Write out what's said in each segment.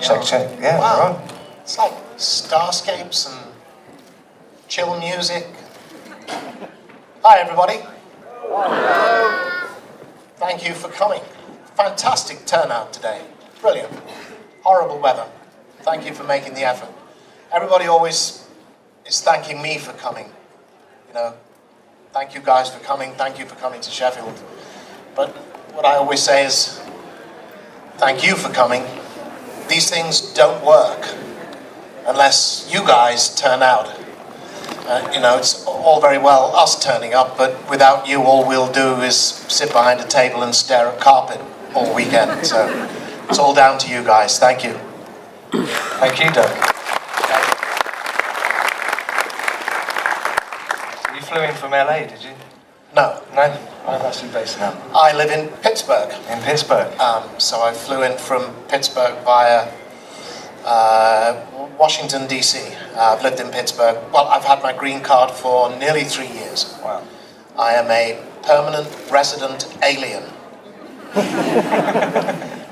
Check. Yeah, wow. right. It's like starscapes and chill music. Hi, everybody. Thank you for coming. Fantastic turnout today. Brilliant. Horrible weather. Thank you for making the effort. Everybody always is thanking me for coming. You know, thank you guys for coming. Thank you for coming to Sheffield. But what I always say is, thank you for coming. These things don't work unless you guys turn out. You know, it's all very well us turning up, but without you, all we'll do is sit behind a table and stare at carpet all weekend. So it's all down to you guys. Thank you. Thank you, Doug. So you flew in from LA, did you? No. No? Whereabouts are you based now? I live in Pittsburgh. In Pittsburgh? So I flew in from Pittsburgh via Washington, D.C. I've lived in Pittsburgh. Well, I've had my green card for nearly 3 years. Wow. I am a permanent resident alien.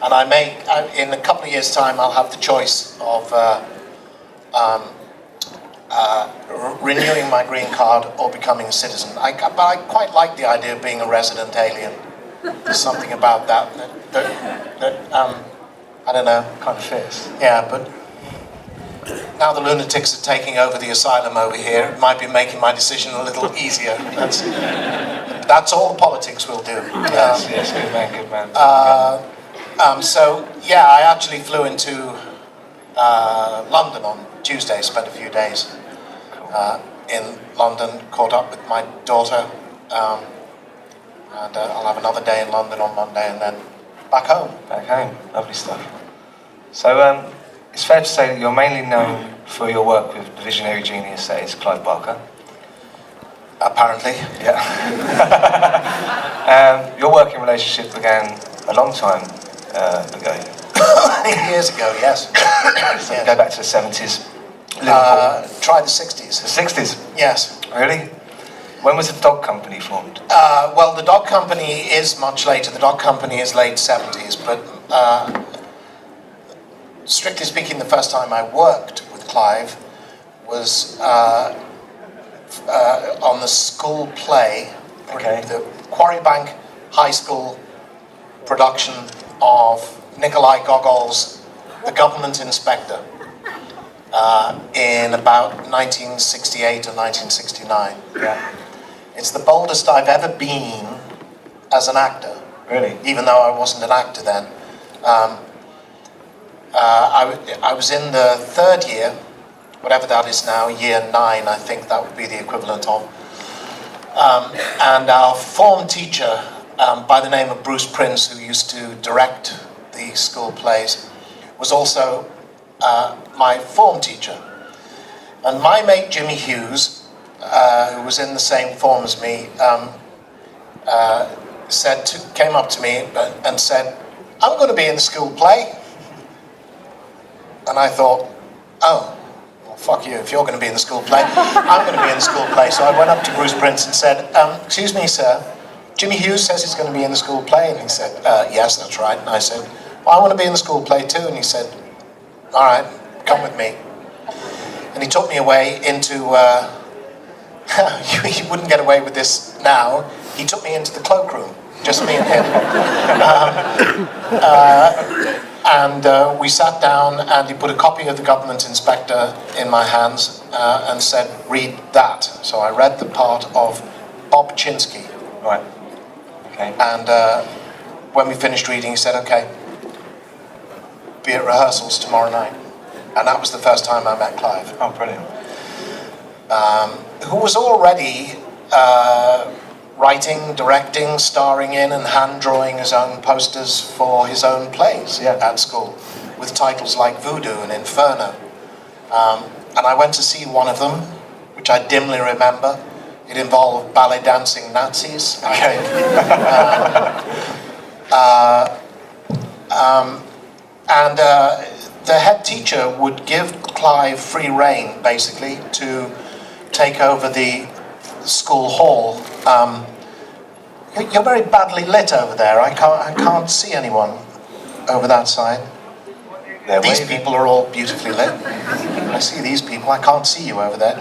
And in a couple of years' time, I'll have the choice of renewing my green card or becoming a citizen. But I quite like the idea of being a resident alien. There's something about that I don't know. Kind of fits. Yeah, but now the lunatics are taking over the asylum over here. It might be making my decision a little easier. That's all politics will do. Yes, good man. So, yeah, I actually flew into London on Tuesday, spent a few days in London, caught up with my daughter, and I'll have another day in London on Monday, and then back home. Back home, lovely stuff. So, it's fair to say that you're mainly known for your work with the visionary genius that is Clive Barker. Apparently. Yeah. Your working relationship began a long time ago. Years ago, yes. So yes. Go back to the 70s. Liverpool. Try the 60s. The 60s? Yes. Really? When was the dog company formed? Well, the dog company is much later. The dog company is late 70s, but strictly speaking, the first time I worked with Clive was on the school play, okay. The Quarry Bank High School production of Nikolai Gogol's The Government Inspector in about 1968 or 1969. Yeah. It's the boldest I've ever been as an actor. Really? Even though I wasn't an actor then. I was in the third year, whatever that is now, year 9, I think that would be the equivalent of. And our form teacher, by the name of Bruce Prince, who used to direct the school plays, was also my form teacher. And my mate Jimmy Hughes, who was in the same form as me, came up to me and said, "I'm going to be in the school play." And I thought, oh, well, fuck you, if you're going to be in the school play, I'm going to be in the school play. So I went up to Bruce Prince and said, "Excuse me, sir, Jimmy Hughes says he's going to be in the school play." And he said, "Yes, that's right." And I said, "Well, I want to be in the school play too." And he said, "All right, come with me." And he took me away into, you wouldn't get away with this now, he took me into the cloakroom, just me and him. And we sat down and he put a copy of The Government Inspector in my hands and said, "Read that." So I read the part of Bob Chinsky. Right. Okay. And when we finished reading, he said, "Okay, be at rehearsals tomorrow night." And that was the first time I met Clive. Oh, brilliant. Who was already writing, directing, starring in and hand-drawing his own posters for his own plays at school, with titles like Voodoo and Inferno. And I went to see one of them, which I dimly remember. It involved ballet dancing Nazis. Okay. And the head teacher would give Clive free rein, basically, to take over the school hall. You're very badly lit over there. I can't see anyone over that side. These people are all beautifully lit. I see these people, I can't see you over there.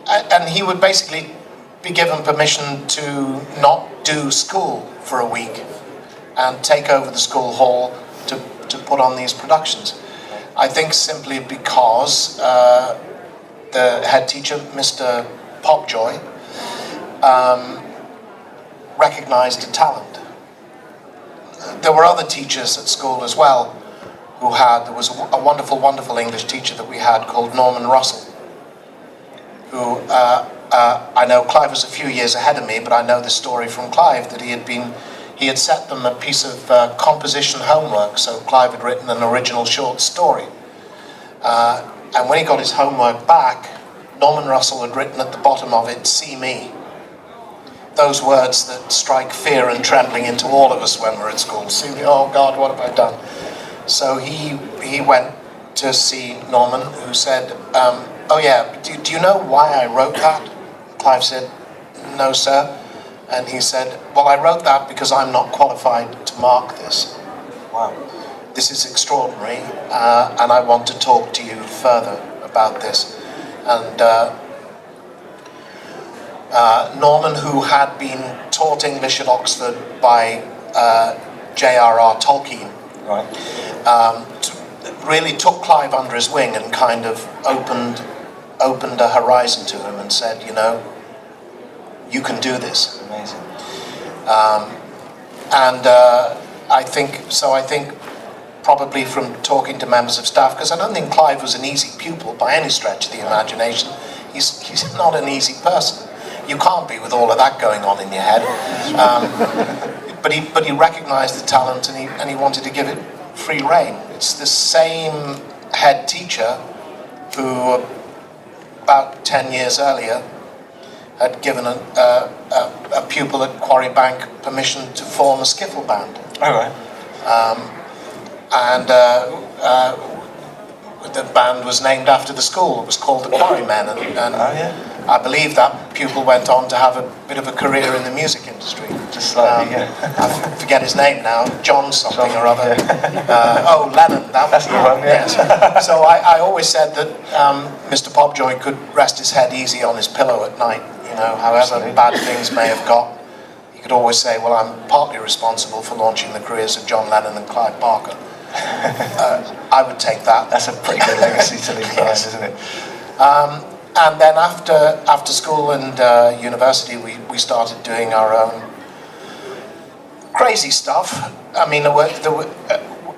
And he would basically be given permission to not do school for a week and take over the school hall to put on these productions. I think simply because the head teacher, Mr. Popjoy, recognized a talent. There were other teachers at school as well there was a wonderful, wonderful English teacher that we had called Norman Russell, who I know Clive was a few years ahead of me, but I know the story from Clive that he had set them a piece of composition homework, so Clive had written an original short story. And when he got his homework back, Norman Russell had written at the bottom of it, "See me." Those words that strike fear and trembling into all of us when we're at school. See me, oh God, what have I done? So he went to see Norman, who said, oh yeah, do you know why I wrote that? Clive said, "No, sir." And he said, "Well, I wrote that because I'm not qualified to mark this. Wow. This is extraordinary, and I want to talk to you further about this." And Norman, who had been taught English at Oxford by J.R.R. Tolkien, right, really took Clive under his wing and kind of opened a horizon to him and said, "You know, you can do this." Amazing. I think probably from talking to members of staff, because I don't think Clive was an easy pupil by any stretch of the imagination. He's not an easy person. You can't be with all of that going on in your head. But he recognised the talent and he wanted to give it free rein. It's the same head teacher who about 10 years earlier had given a pupil at Quarry Bank permission to form a skiffle band. All right. The band was named after the school. It was called the Quarrymen, and oh, yeah. I believe that pupil went on to have a bit of a career in the music industry. Just slightly, yeah. I forget his name now, John something or other. Yeah. Lennon. That's the one, yeah. Yes. So I always said that Mr. Popjoy could rest his head easy on his pillow at night. You know, however Absolutely. bad things may have got, he could always say, "Well, I'm partly responsible for launching the careers of John Lennon and Clive Barker." I would take that. That's a pretty good legacy to leave behind, Yes. isn't it? And then after school and university, we started doing our own crazy stuff. I mean,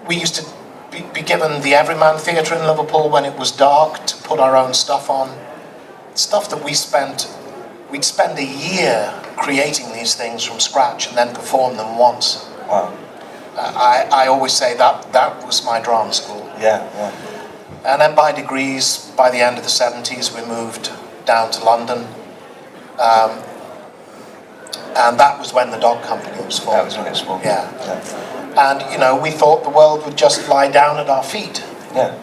we used to be given the Everyman Theatre in Liverpool when it was dark to put our own stuff on. Stuff that we'd spend a year creating these things from scratch and then perform them once. Wow. I always say that was my drama school. Yeah, yeah. And then by degrees, by the end of the 70s, we moved down to London. And that was when the dog company was formed. That was when it was formed. Yeah. And, you know, we thought the world would just lie down at our feet. Yeah.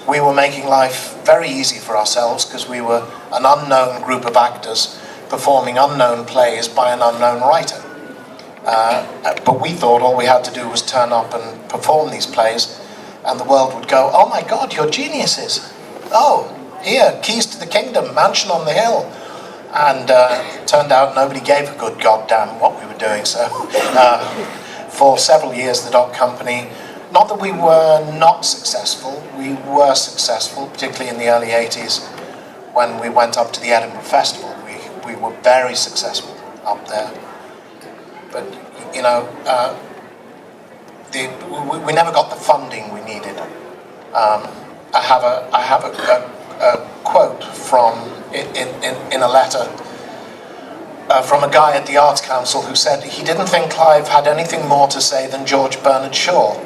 We were making life very easy for ourselves because we were an unknown group of actors performing unknown plays by an unknown writer. But we thought all we had to do was turn up and perform these plays, and the world would go, "Oh my God, you're geniuses. Oh, here, keys to the kingdom, mansion on the hill." And turned out nobody gave a good goddamn what we were doing. So for several years, the dog company, not that we were not successful, we were successful, particularly in the early 80s when we went up to the Edinburgh Festival. We were very successful up there. But, you know, we never got the funding we needed. I have a quote from in a letter from a guy at the Arts Council who said he didn't think Clive had anything more to say than George Bernard Shaw.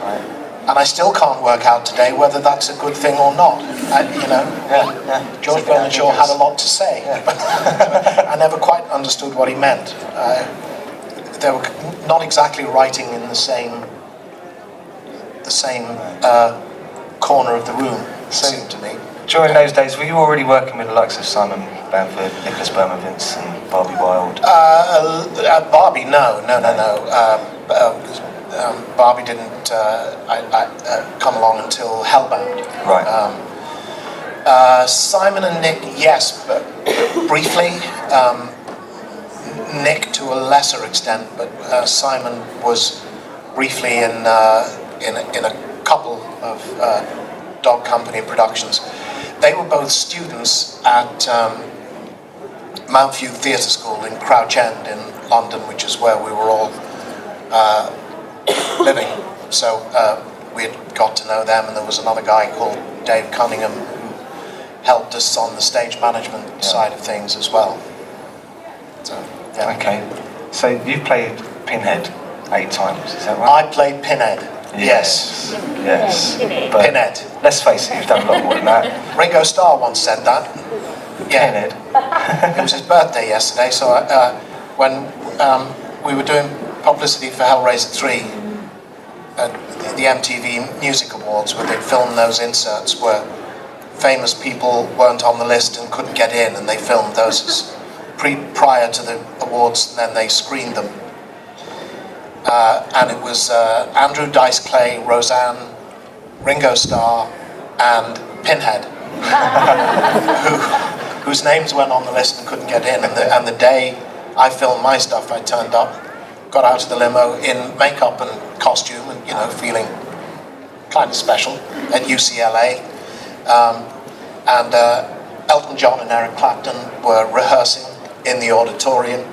Right. And I still can't work out today whether that's a good thing or not. George Bernard Shaw had a lot to say, but I never quite understood what he meant. They were not exactly writing in the same corner of the room, it seemed to me. During those days, were you already working with the likes of Simon Bamford, Nicholas Berman-Vince and Barbie Wilde? Barbie, no. Barbie didn't come along until Hellbound. Right. Simon and Nick, yes, but briefly. Nick to a lesser extent, but Simon was briefly in a couple of Dog Company productions. They were both students at Mount View Theatre School in Crouch End in London, which is where we were all living. So we had got to know them, and there was another guy called Dave Cunningham who helped us on the stage management side of things as well. So, yeah. Okay. So you played Pinhead 8 times, is that right? I played Pinhead. Yes. But Pinhead. Let's face it, you've done a lot more than that. Ringo Starr once said that. Yeah. Pinhead. It was his birthday yesterday, so when we were doing publicity for Hellraiser 3 at the MTV Music Awards, where they'd filmed those inserts where famous people weren't on the list and couldn't get in, and they filmed those as prior to the awards, and then they screened them. And it was Andrew Dice Clay, Roseanne, Ringo Starr, and Pinhead, whose names went on the list and couldn't get in. And the day I filmed my stuff, I turned up, got out of the limo in makeup and costume, and feeling kind of special at UCLA. And Elton John and Eric Clapton were rehearsing in the auditorium.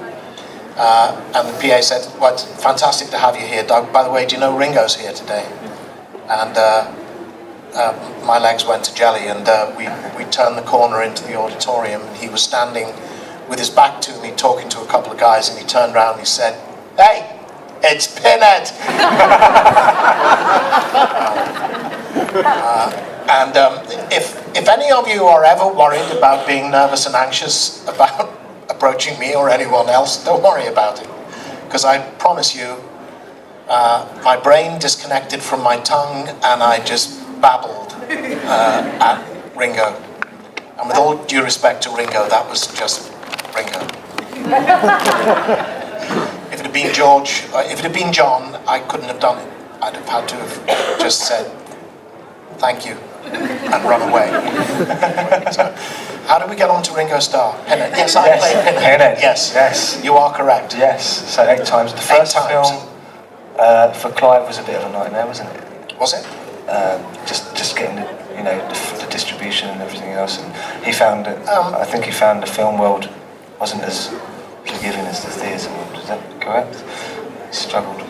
And the PA said, well, it's fantastic to have you here, Doug. By the way, do you know Ringo's here today? And my legs went to jelly, and we turned the corner into the auditorium, and he was standing with his back to me talking to a couple of guys, and he turned around and he said, "Hey, it's Pinhead!" And if any of you are ever worried about being nervous and anxious about approaching me or anyone else, don't worry about it, because I promise you, my brain disconnected from my tongue and I just babbled at Ringo. And with all due respect to Ringo, that was just Ringo. If it had been George, if it had been John, I couldn't have done it. I'd have had to have just said thank you and run away. So, how did we get on to Ringo Starr? Pinhead. Yes, I played Pinhead. Yes, you are correct. Yes, so 8 times. The first film for Clive was a bit of a nightmare, wasn't it? Was it? Just getting the distribution and everything else, and he found it. I think he found the film world wasn't as forgiving as the theatre world. Is that correct? He struggled.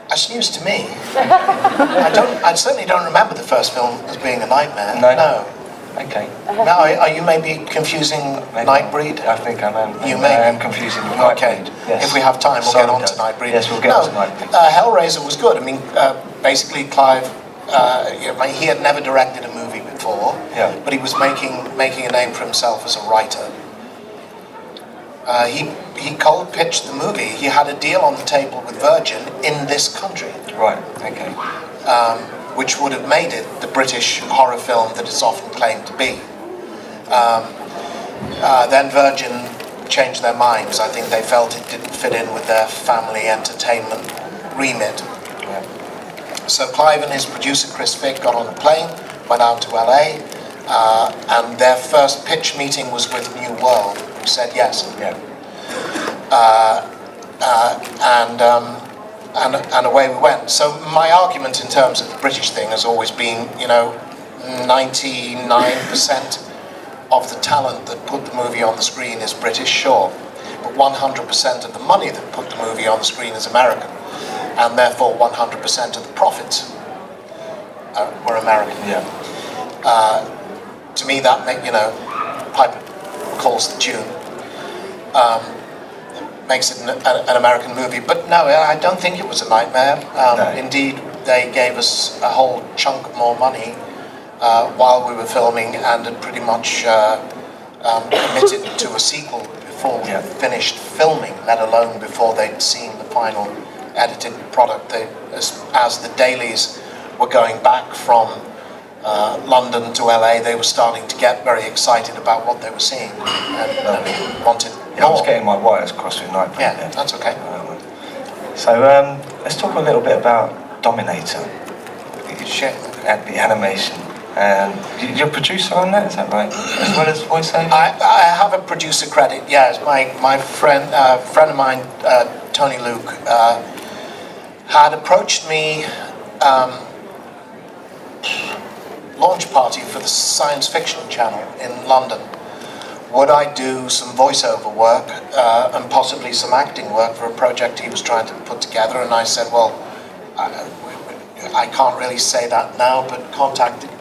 That's news to me. I certainly don't remember the first film as being a nightmare. No. Okay. Now, are you maybe confusing Nightbreed? I think I am. You may. I am confusing with Nightbreed. Yes. If we have time, we'll get on to Nightbreed. Yes, we'll get on to Nightbreed. Hellraiser was good. I mean, basically, Clive, he had never directed a movie before, but he was making a name for himself as a writer. He cold pitched the movie. He had a deal on the table with Virgin in this country. Right. Okay. Which would have made it the British horror film that it's often claimed to be. Then Virgin changed their minds. I think they felt it didn't fit in with their family entertainment remit. Yeah. So Clive and his producer Chris Fick got on a plane, went out to LA, and their first pitch meeting was with New World, who said yes. Yeah. And away we went. So my argument in terms of the British thing has always been, 99% of the talent that put the movie on the screen is British, sure, but 100% of the money that put the movie on the screen is American, and therefore 100% of the profits were American. Yeah. To me, that Piper calls the tune. Makes it an American movie, but no, I don't think it was a nightmare. No. Indeed, they gave us a whole chunk more money while we were filming, and had pretty much committed to a sequel before we finished filming, let alone before they'd seen the final edited product. As the dailies were going back from London to LA, they were starting to get very excited about what they were seeing and wanted more. I was getting my wires crossed with Nightbreed. Yeah, that's okay. So let's talk a little bit about Dominator. Shit. At the animation. You're a producer on that, is that right? As well as voiceover? I have a producer credit, yes. My friend of mine, Tony Luke, had approached me, launch party for the Science Fiction Channel in London. Would I do some voiceover work and possibly some acting work for a project he was trying to put together? And I said, well, I can't really say that now, but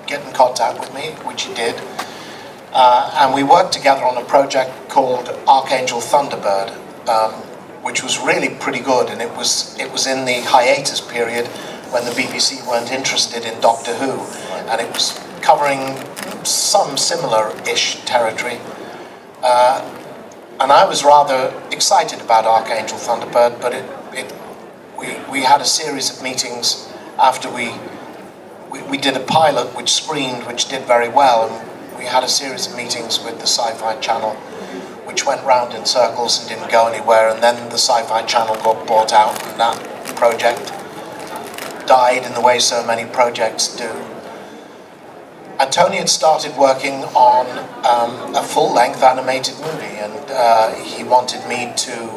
get in contact with me, which he did. And we worked together on a project called Archangel Thunderbird, which was really pretty good. And it was in the hiatus period when the BBC weren't interested in Doctor Who. And it was covering some similar-ish territory. And I was rather excited about Archangel Thunderbird, but we had a series of meetings after we did a pilot which screened, which did very well, and we had a series of meetings with the Sci-Fi Channel which went round in circles and didn't go anywhere, and then the Sci-Fi Channel got bought out and that project died in the way so many projects do. And Tony had started working on a full-length animated movie, and he wanted me to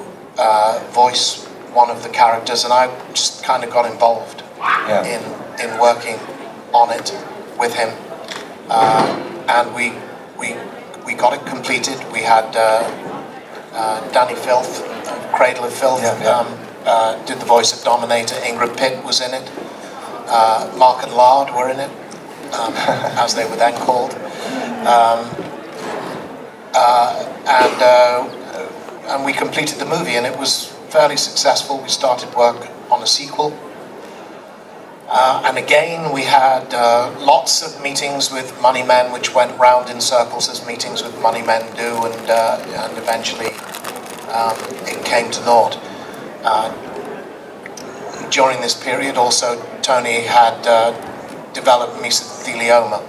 voice one of the characters, and I just kind of got involved in working on it with him, and we got it completed. We had Danny Filth, Cradle of Filth, did the voice of Dominator. Ingrid Pitt was in it. Mark and Lard were in it, as they were then called, and we completed the movie, and it was fairly successful. We started work on a sequel. And again, we had lots of meetings with money men, which went round in circles as meetings with money men do, and eventually it came to naught. During this period, also, Tony had developed mesothelioma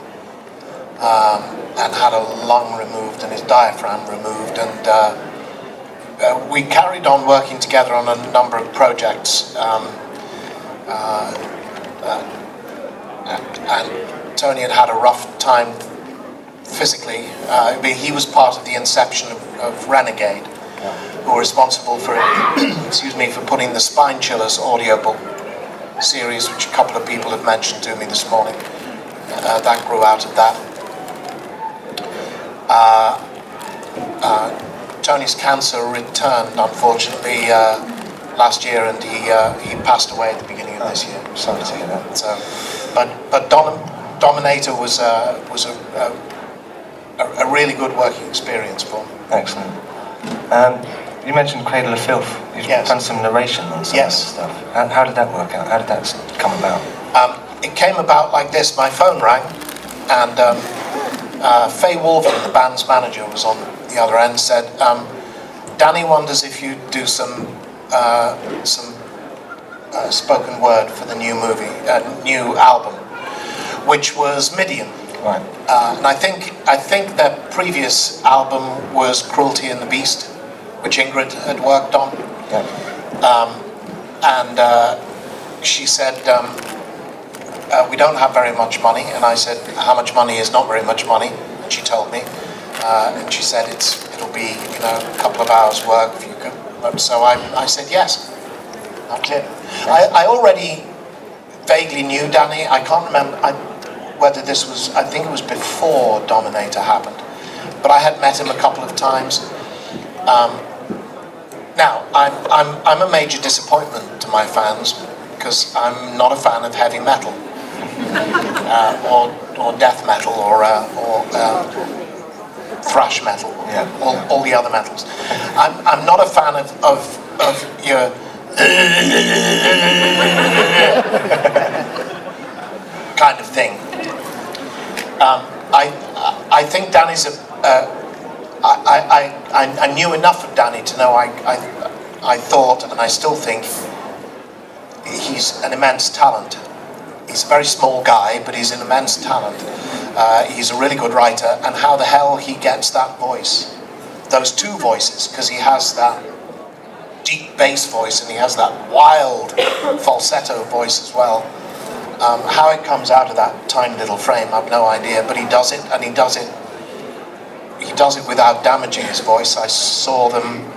and had a lung removed and his diaphragm removed, and we carried on working together on a number of projects. And Tony had a rough time physically. He was part of the inception of Renegade, who were responsible for excuse me, for putting the Spine Chillers audiobook series, which a couple of people have mentioned to me this morning. That grew out of that. Tony's cancer returned, unfortunately, last year, and he passed away at the beginning of this year. Sorry to hear that. So, but Dominator was a really good working experience for me. Excellent. You mentioned Cradle of Filth. You've done some narration on some of this stuff. How did that work out? How did that come about? It came about like this. My phone rang, and Faye Wolven, the band's manager, was on the other end, said, Danny wonders if you'd do some spoken word for the new movie, new album, which was Midian. Right. And I think their previous album was Cruelty and the Beast, which Ingrid had worked on. Yeah. And she said, we don't have very much money. And I said, how much money is not very much money? And she told me. And she said, it'll be, a couple of hours work if you could. So I said yes. That's it. I already vaguely knew Danny. I can't remember whether this was, I think it was before Dominator happened. But I had met him a couple of times. Now, I'm a major disappointment to my fans because I'm not a fan of heavy metal or death metal or thrash metal, all the other metals. I'm not a fan of your kind of thing. I think Danny's I knew enough of Danny to know I thought, and I still think, he's an immense talent. He's a very small guy, but he's an immense talent. He's a really good writer, and how the hell he gets that voice, those two voices, because he has that deep bass voice, and he has that wild falsetto voice as well. How it comes out of that tiny little frame, I've no idea, but he does it, and he does it without damaging his voice. I saw them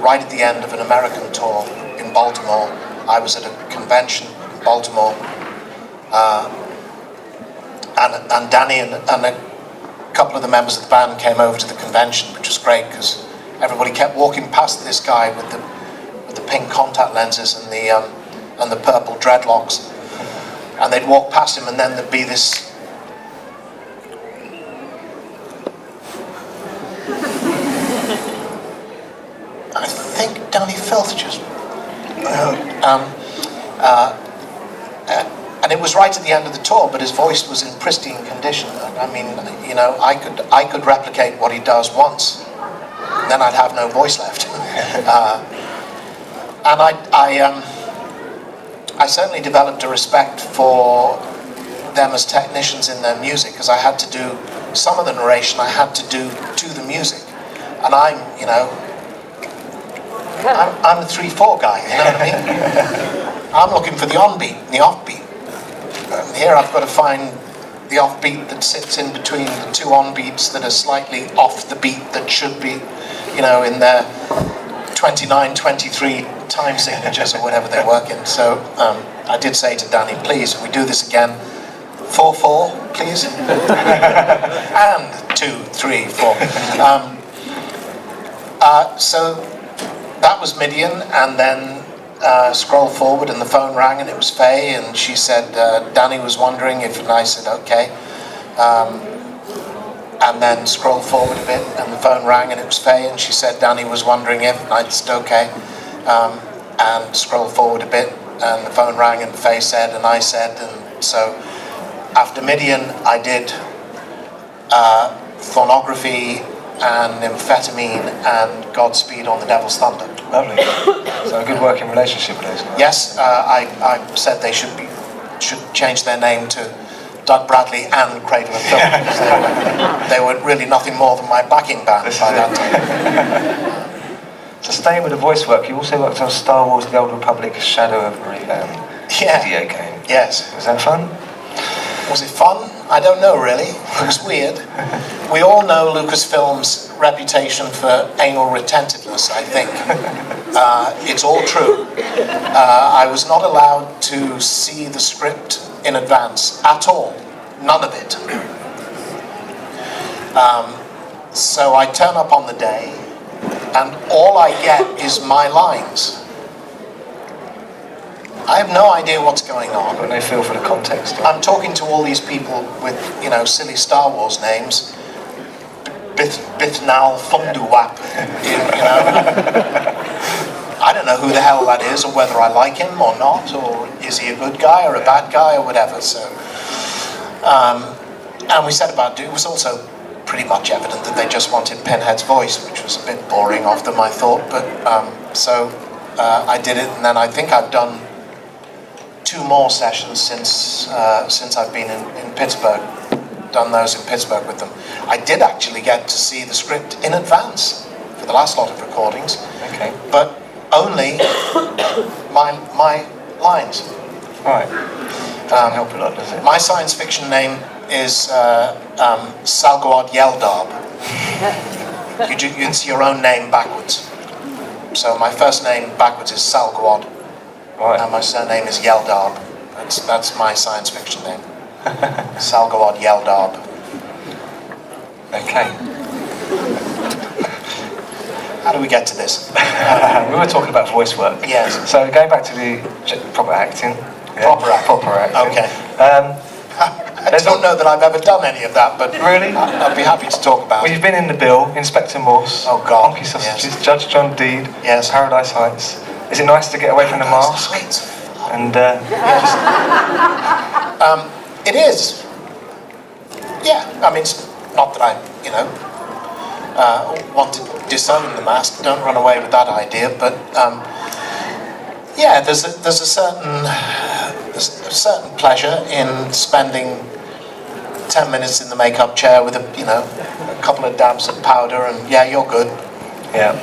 right at the end of an American tour in Baltimore. I was at a convention in Baltimore, and Danny and a couple of the members of the band came over to the convention, which was great because everybody kept walking past this guy with the pink contact lenses and the purple dreadlocks, and they'd walk past him, and then there'd be this I think Danny Filth just and it was right at the end of the tour, but his voice was in pristine condition. I mean, you know, I could replicate what he does once, and then I'd have no voice left. And I certainly developed a respect for them as technicians in their music, because I had to do some of the narration I had to do to the music, and I'm a 3/4 guy, you know what I mean? I'm looking for the on-beat and the off-beat. And here I've got to find the off-beat that sits in between the two on-beats that are slightly off the beat that should be, you know, in their 29, 23 time signatures or whatever they work in. So I did say to Danny, please, if we do this again, 4/4, please. And 2, 3, 4. So that was Midian, and then scroll forward and the phone rang and it was Faye, and she said Danny was wondering if, and I said okay, and then scroll forward a bit and the phone rang and it was Faye, and she said Danny was wondering if, and I said okay, and scroll forward a bit and the phone rang and Faye said, and I said, and so after Midian I did Phonography and Amphetamine and Godspeed on the Devil's Thunder. Lovely. So a good working relationship with those guys. Yes, I said they should change their name to Doug Bradley and Cradle of Filth. They were really nothing more than my backing band by that time. So staying with the voice work, you also worked on Star Wars: The Old Republic: Shadow of Revan video game. Yes. Was that fun? Was it fun? I don't know really. It was weird. We all know Lucasfilm's reputation for anal retentiveness, I think. It's all true. I was not allowed to see the script in advance at all. None of it. So I turn up on the day, and all I get is my lines. I have no idea what's going on. I've got no feel for the context. I'm talking to all these people with, you know, silly Star Wars names. Bithnal Funduwap, you know. I don't know who the hell that is, or whether I like him or not, or is he a good guy or a bad guy or whatever. So, and we set about it. It was also pretty much evident that they just wanted Pinhead's voice, which was a bit boring of them, I thought. But so I did it, and then I think I've done 2 more sessions since I've been in Pittsburgh, done those in Pittsburgh with them. I did actually get to see the script in advance for the last lot of recordings, okay, but only my lines. Right. Doesn't help a lot, does it? My science fiction name is Salgoad Yeldab. It's your own name backwards. So my first name backwards is Salgoad. Right. And my surname is Yeldab. That's my science fiction name. Salgoad Yeldab. Okay. How do we get to this? We were talking about voice work. Yes. So going back to the proper acting. Yeah, Proper acting. Proper acting. Okay. I don't know that I've ever done any of that, but really, I'd be happy to talk about well, it. you've been in The Bill, Inspector Morse, Oh God. Honky Sausages, Yes. Judge John Deed, Yes. Paradise Heights. Is it nice to get away from the mask? And It is. Yeah, I mean, it's not that I, you know, want to disown the mask. Don't run away with that idea. But yeah, there's a certain pleasure in spending 10 minutes in the makeup chair with a couple of dabs of powder, and yeah, you're good. yeah.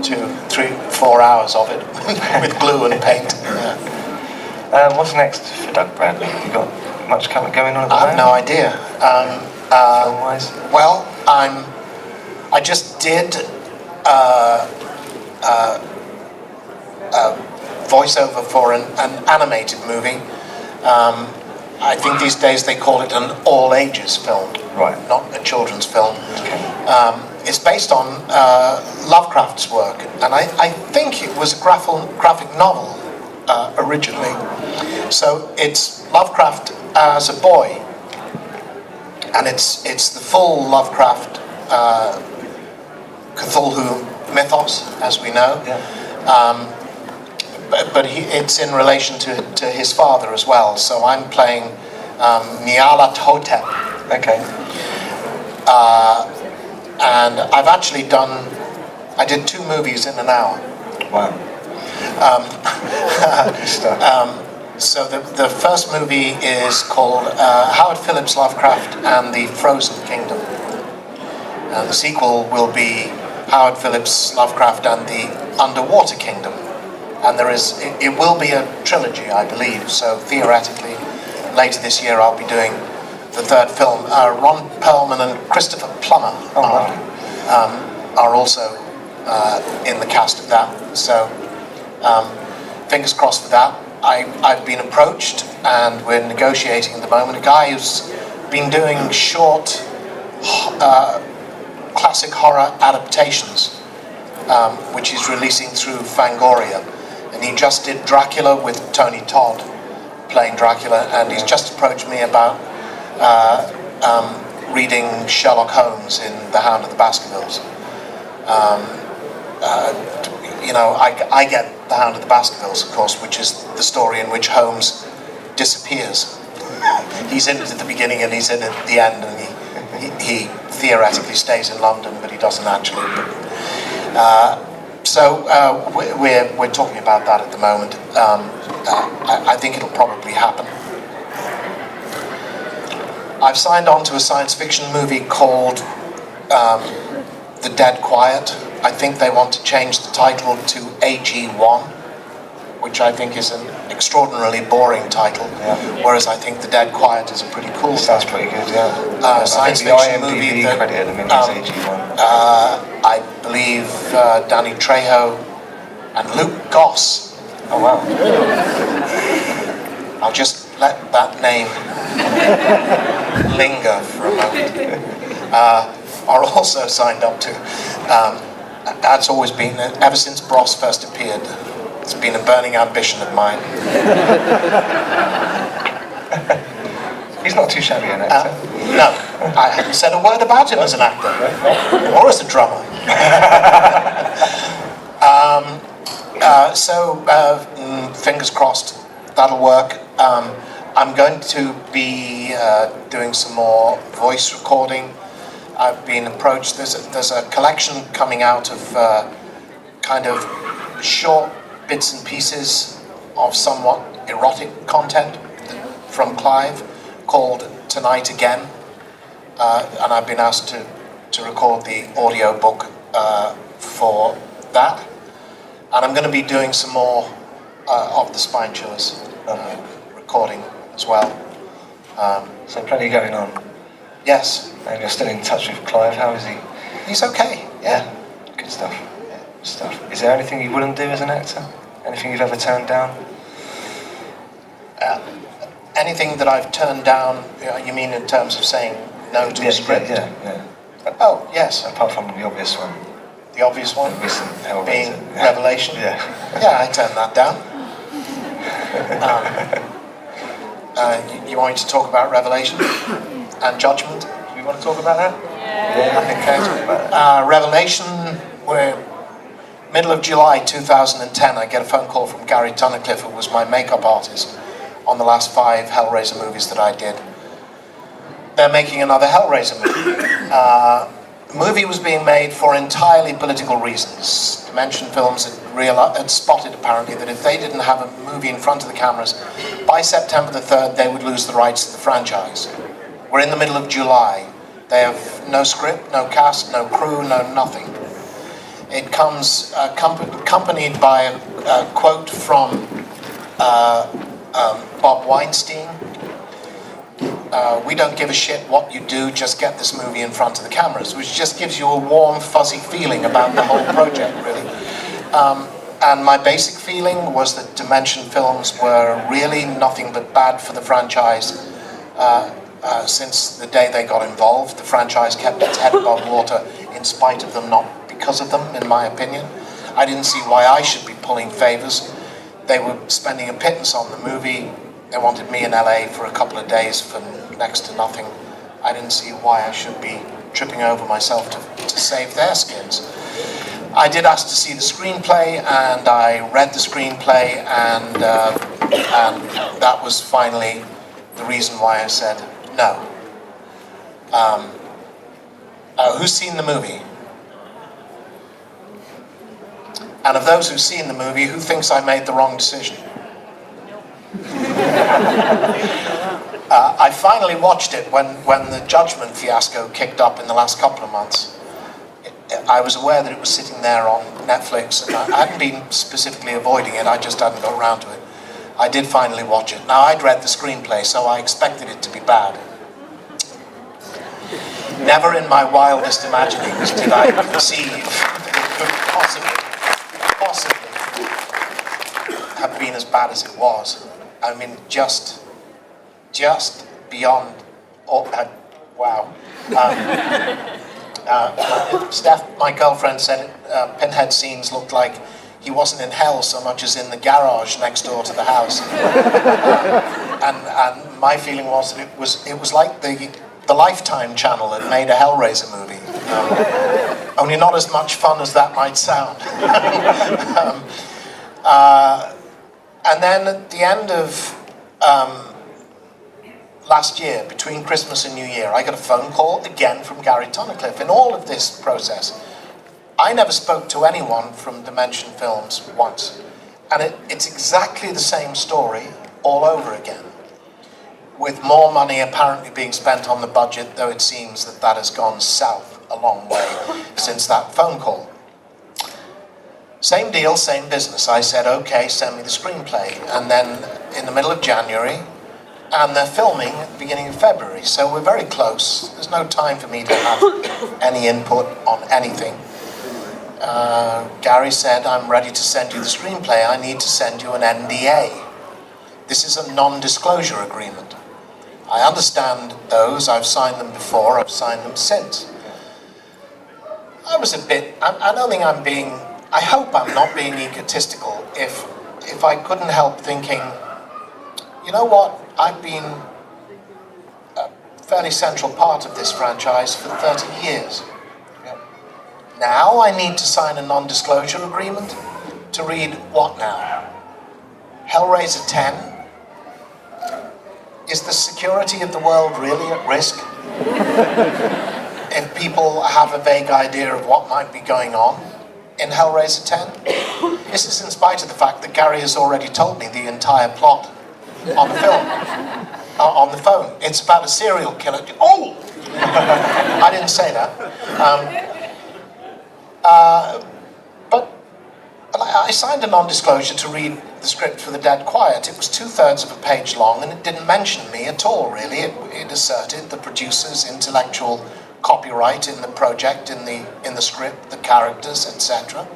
2, 3-4 hours of it with glue and paint. Yeah. What's next for Doug Bradley? Have you got much going on at the I have moment? no idea. Film-wise? Well, I just did voiceover for an animated movie. I think these days they call it an all-ages film, Right. not a children's film. Okay. It's based on Lovecraft's work, and I think it was a graphic novel originally. So it's Lovecraft as a boy, and it's the full Lovecraft Cthulhu mythos, as we know. Yeah. But it's in relation to his father as well. So I'm playing Nyarlathotep. Okay. And I've actually I did 2 movies in an hour. Wow. Good stuff. So the first movie is called Howard Phillips Lovecraft and the Frozen Kingdom. And the sequel will be Howard Phillips Lovecraft and the Underwater Kingdom. And it will be a trilogy, I believe. So theoretically, later this year I'll be doing the 3rd film. Ron Perlman and Christopher Plummer are also in the cast of that. So fingers crossed for that. I've been approached and we're negotiating at the moment. A guy who's been doing short classic horror adaptations, which he's releasing through Fangoria. And he just did Dracula with Tony Todd playing Dracula, and he's just approached me about reading Sherlock Holmes in The Hound of the Baskervilles. I get The Hound of the Baskervilles, of course, which is the story in which Holmes disappears. He's in it at the beginning and he's in it at the end, and he theoretically stays in London, but he doesn't actually. So we're talking about that at the moment. I think it'll probably happen. I've signed on to a science fiction movie called The Dead Quiet. I think they want to change the title to AG1, which I think is an extraordinarily boring title, whereas I think The Dead Quiet is a pretty cool Sounds pretty good, yeah. science I think fiction the movie IMDb that, credit at the minute is AG1. I believe Danny Trejo and Luke Goss. Oh, wow. I'll just let that name linger for a moment. Are also signed up to. That's always been, ever since Bros first appeared, it's been a burning ambition of mine. He's not too shabby an actor. No, I haven't said a word about him as an actor, or as a drummer. Fingers crossed, that'll work. I'm going to be doing some more voice recording. I've been approached. There's a collection coming out of kind of short bits and pieces of somewhat erotic content from Clive called Tonight Again, and I've been asked to record the audio book for that, and I'm going to be doing some more of the Spine Chillers recording as well. So plenty going on. Yes. And you're still in touch with Clive. How is he? He's okay. Yeah. Good stuff. Good stuff. Is there anything you wouldn't do as an actor? Anything you've ever turned down? Anything that I've turned down, you mean in terms of saying no to a script? Yeah. Oh, yes. Apart from the obvious one. The obvious one? Recent Hellraiser. Being Revelation? Yeah. Yeah, I turned that down. You want me to talk about Revelation and Judgment? Do we want to talk about that? Yeah, I think I talk about that. Revelation, we're middle of July 2010, I get a phone call from Gary Tunnicliffe, who was my makeup artist on the last 5 Hellraiser movies that I did. They're making another Hellraiser movie. The movie was being made for entirely political reasons. Dimension Films had spotted apparently that if they didn't have a movie in front of the cameras, by September the 3rd they would lose the rights to the franchise. We're in the middle of July. They have no script, no cast, no crew, no nothing. It comes accompanied by a quote from Bob Weinstein. We don't give a shit what you do, just get this movie in front of the cameras, which just gives you a warm, fuzzy feeling about the whole project, really. And my basic feeling was that Dimension films were really nothing but bad for the franchise since the day they got involved. The franchise kept its head above water in spite of them, not because of them, in my opinion. I didn't see why I should be pulling favors. They were spending a pittance on the movie. They wanted me in LA for a couple of days for next to nothing. I didn't see why I should be tripping over myself to save their skins. I did ask to see the screenplay, and I read the screenplay, and that was finally the reason why I said no. Who's seen the movie? And of those who've seen the movie, who thinks I made the wrong decision? I finally watched it when the Judgment fiasco kicked up in the last couple of months. I was aware that it was sitting there on Netflix, and I hadn't been specifically avoiding it, I just hadn't got around to it. I did finally watch it. Now, I'd read the screenplay, so I expected it to be bad. Never in my wildest imaginings did I conceive that it could possibly have been as bad as it was. I mean, just beyond, wow. Steph, my girlfriend, said Pinhead scenes looked like he wasn't in hell so much as in the garage next door to the house. And my feeling was that it was like the Lifetime channel had made a Hellraiser movie. Only not as much fun as that might sound. And then at the end of last year, between Christmas and New Year, I got a phone call again from Gary Tunnicliffe. In all of this process, I never spoke to anyone from Dimension Films once. And it's exactly the same story all over again, with more money apparently being spent on the budget, though it seems that has gone south a long way since that phone call. Same deal, same business. I said, okay, send me the screenplay. And then in the middle of January, and they're filming at the beginning of February, so we're very close. There's no time for me to have any input on anything. Gary said, I'm ready to send you the screenplay. I need to send you an NDA. This is a non-disclosure agreement. I understand those. I've signed them before. I've signed them since. I was a bit... I don't think I'm being... I hope I'm not being egotistical if I couldn't help thinking, you know what? I've been a fairly central part of this franchise for 30 years. Now I need to sign a non-disclosure agreement to read what now? Hellraiser 10? Is the security of the world really at risk? If people have a vague idea of what might be going on in Hellraiser 10? This is in spite of the fact that Gary has already told me the entire plot on the film, on the phone. It's about a serial killer. Oh! I didn't say that. But I signed a non-disclosure to read the script for The Dead Quiet. It was 2/3 of a page long, and it didn't mention me at all, really. It asserted the producer's intellectual copyright in the project, in the script, the characters, etc.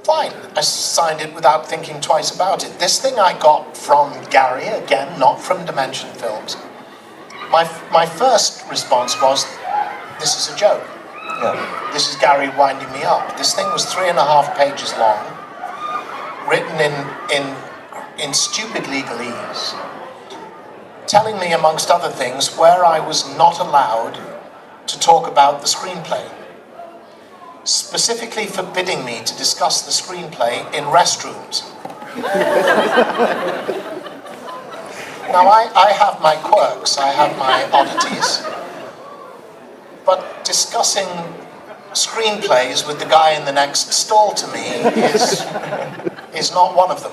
Fine. I signed it without thinking twice about it. This thing I got from Gary, again, not from Dimension Films. My first response was, this is a joke. Yeah. This is Gary winding me up. This thing was 3.5 pages long, written in stupid legalese, telling me, amongst other things, where I was not allowed to talk about the screenplay, specifically forbidding me to discuss the screenplay in restrooms. Now, I have my quirks, I have my oddities, but discussing screenplays with the guy in the next stall to me is not one of them.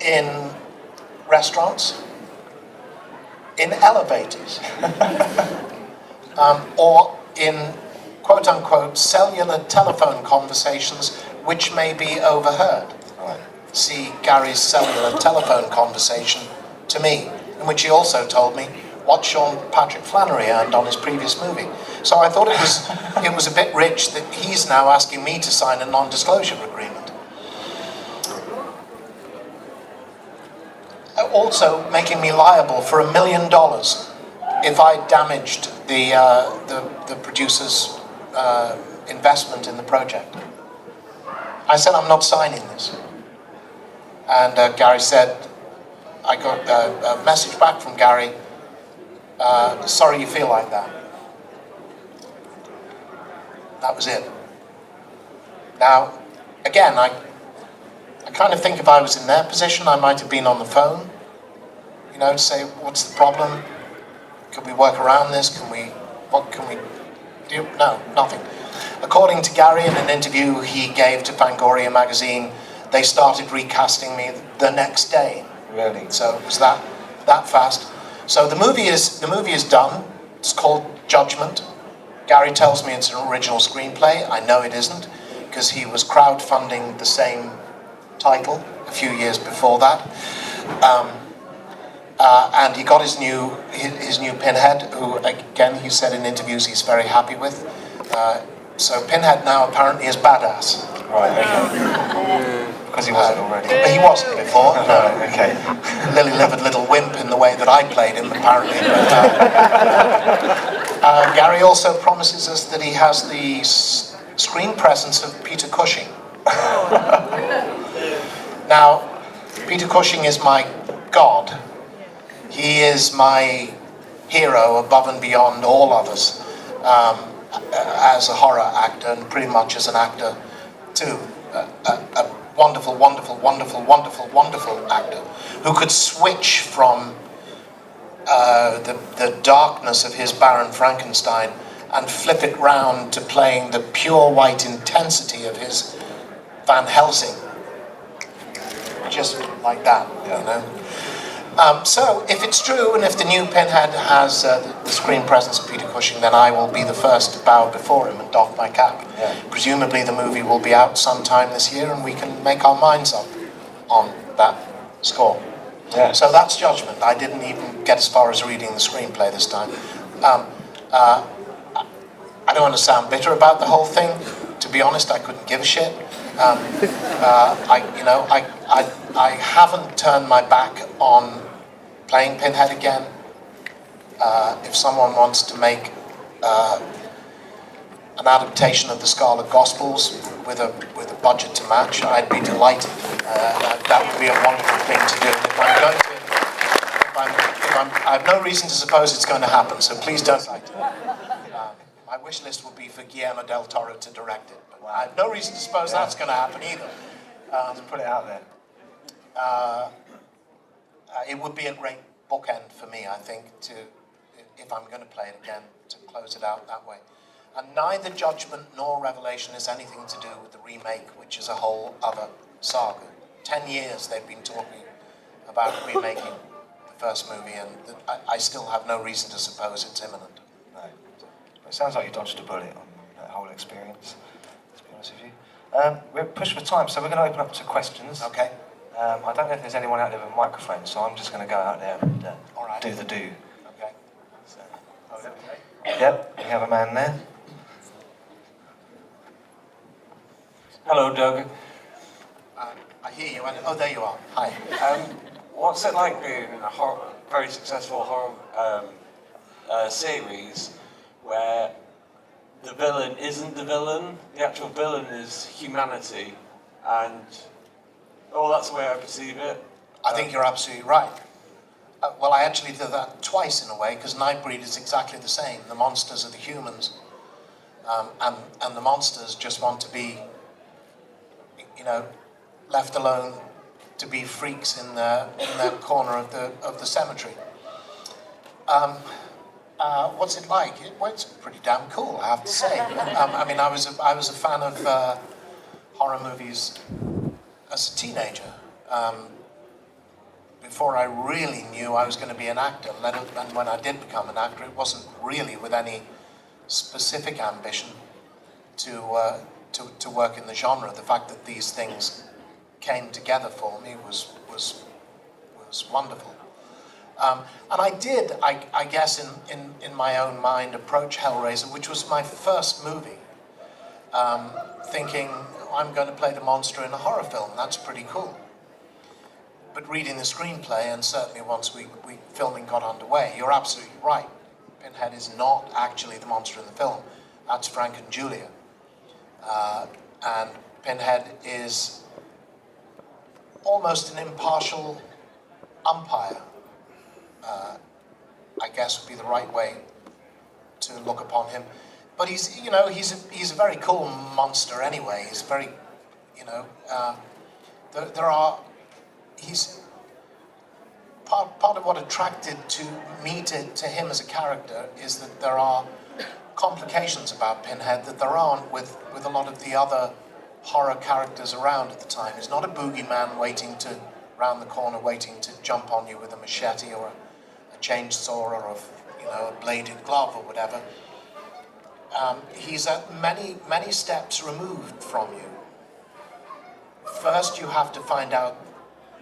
In restaurants, in elevators, or in quote-unquote cellular telephone conversations which may be overheard. Right. See Gary's cellular telephone conversation to me, in which he also told me what Sean Patrick Flannery earned on his previous movie. So I thought it was a bit rich that he's now asking me to sign a non-disclosure agreement. Also making me liable for $1 million if I damaged the producer's investment in the project. I said, I'm not signing this. And Gary said, I got a message back from Gary, sorry you feel like that. That was it. Now, again, I kind of think if I was in their position, I might have been on the phone, you know, to say, what's the problem? Could we work around this? What can we do? No, nothing. According to Gary, in an interview he gave to Fangoria magazine, they started recasting me the next day. Really? So it was that fast. So the movie is done. It's called Judgment. Gary tells me it's an original screenplay. I know it isn't, because he was crowdfunding the same title a few years before that. And he got his new Pinhead, who again he said in interviews he's very happy with. So Pinhead now apparently is badass. Right, okay. Because he wasn't already. He wasn't before. No. Okay. Lily-livered little wimp in the way that I played him, apparently. But, Gary also promises us that he has the screen presence of Peter Cushing. Now, Peter Cushing is my god. He is my hero above and beyond all others, as a horror actor and pretty much as an actor too. A wonderful, wonderful, wonderful, wonderful, wonderful actor who could switch from the darkness of his Baron Frankenstein and flip it round to playing the pure white intensity of his Van Helsing. Just like that, you know. So, if it's true, and if the new Pinhead has the screen presence of Peter Cushing, then I will be the first to bow before him and doff my cap. Yeah. Presumably the movie will be out sometime this year, and we can make our minds up on that score. Yeah. So that's Judgment. I didn't even get as far as reading the screenplay this time. I don't want to sound bitter about the whole thing. To be honest, I couldn't give a shit. I haven't turned my back on playing Pinhead again. If someone wants to make an adaptation of the Scarlet Gospels with a budget to match, I'd be delighted. That would be a wonderful thing to do. I have no reason to suppose it's going to happen, so please don't cite it. My wish list would be for Guillermo del Toro to direct it, but I have no reason to suppose that's going to happen either. Let's put it out there. It would be a great bookend for me, I think, if I'm going to play it again, to close it out that way. And neither Judgment nor Revelation has anything to do with the remake, which is a whole other saga. 10 years they've been talking about remaking the first movie, and I still have no reason to suppose it's imminent. No. It sounds like you dodged a bullet on that whole experience, to be honest with you. We're pushed for time, so we're going to open up to questions. Okay. I don't know if there's anyone out there with a microphone, so I'm just going to go out there and All right. do the do. Okay. So, yep, we have a man there. Hello, Doug. I hear you. Oh, there you are. Hi. What's it like being in a very successful horror series where the villain isn't the villain, the actual villain is humanity, and that's the way I perceive it. I think you're absolutely right. Well, I actually did that twice in a way, because Nightbreed is exactly the same. The monsters are the humans, and the monsters just want to be, left alone to be freaks in their corner of the cemetery. What's it like? Well, it's pretty damn cool, I have to say. I was a fan of horror movies as a teenager. Before I really knew I was going to be an actor, and when I did become an actor, it wasn't really with any specific ambition. to work in the genre. The fact that these things came together for me was wonderful. And I did, I guess, in my own mind, approach Hellraiser, which was my first movie, thinking, I'm going to play the monster in a horror film. That's pretty cool. But reading the screenplay, and certainly once filming got underway, you're absolutely right. Pinhead is not actually the monster in the film. That's Frank and Julia. And Pinhead is almost an impartial umpire, I guess would be the right way to look upon him. But he's a very cool monster anyway. He's very, he's part of what attracted me to him as a character is that there are complications about Pinhead that there aren't with a lot of the other horror characters around at the time. He's not a boogeyman waiting round the corner waiting to jump on you with a machete or a chainsaw or a bladed glove or whatever. He's at many steps removed from you. First you have to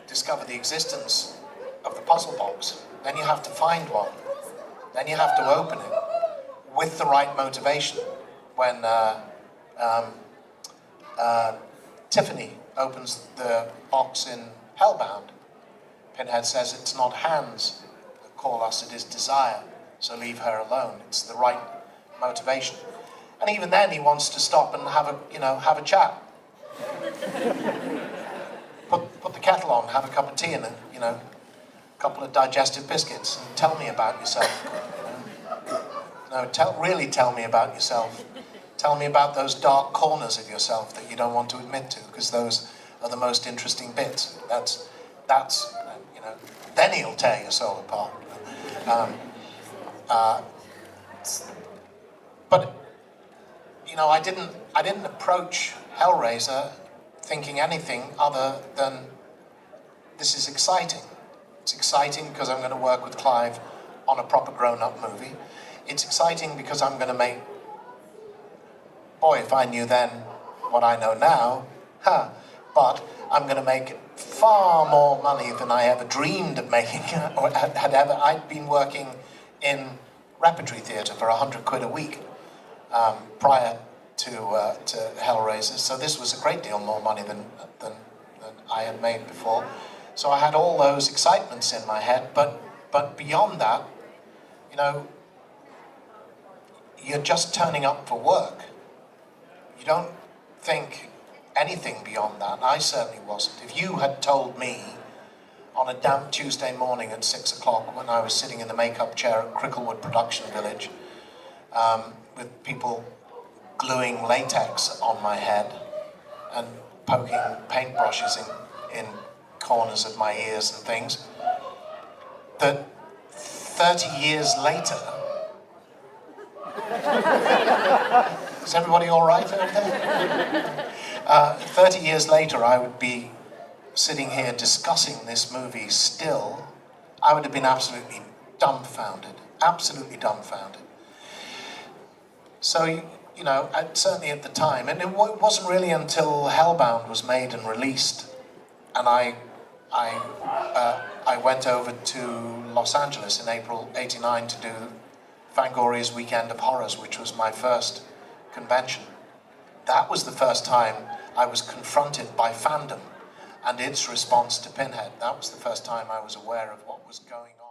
discover the existence of the puzzle box. Then you have to find one. Then you have to open it with the right motivation. When Tiffany opens the box in Hellbound, Pinhead says it's not hands that call us, it is desire, so leave her alone. It's the right motivation. And even then he wants to stop and have a chat. Put the kettle on, have a cup of tea and a couple of digestive biscuits and tell me about yourself. Really tell me about yourself. Tell me about those dark corners of yourself that you don't want to admit to, because those are the most interesting bits. That's then he'll tear your soul apart. But I didn't approach Hellraiser thinking anything other than this is exciting. It's exciting because I'm going to work with Clive on a proper grown-up movie. It's exciting because I'm going to make... Boy, if I knew then what I know now, but I'm going to make far more money than I ever dreamed of making, or had ever. I'd been working in repertory theatre for 100 quid a week prior to Hellraiser, so this was a great deal more money than I had made before. So I had all those excitements in my head, but beyond that, you're just turning up for work. You don't think anything beyond that. I certainly wasn't. If you had told me on a damp Tuesday morning at 6 o'clock when I was sitting in the makeup chair at Cricklewood Production Village with people gluing latex on my head and poking paintbrushes in corners of my ears and things, that 30 years later... Is everybody all right over there? 30 years later, I would be sitting here discussing this movie still. I would have been absolutely dumbfounded. Absolutely dumbfounded. So, certainly at the time, and it wasn't really until Hellbound was made and released, and I went over to Los Angeles in April '89 to do Fangoria's Weekend of Horrors, which was my first convention. That was the first time I was confronted by fandom and its response to Pinhead. That was the first time I was aware of what was going on.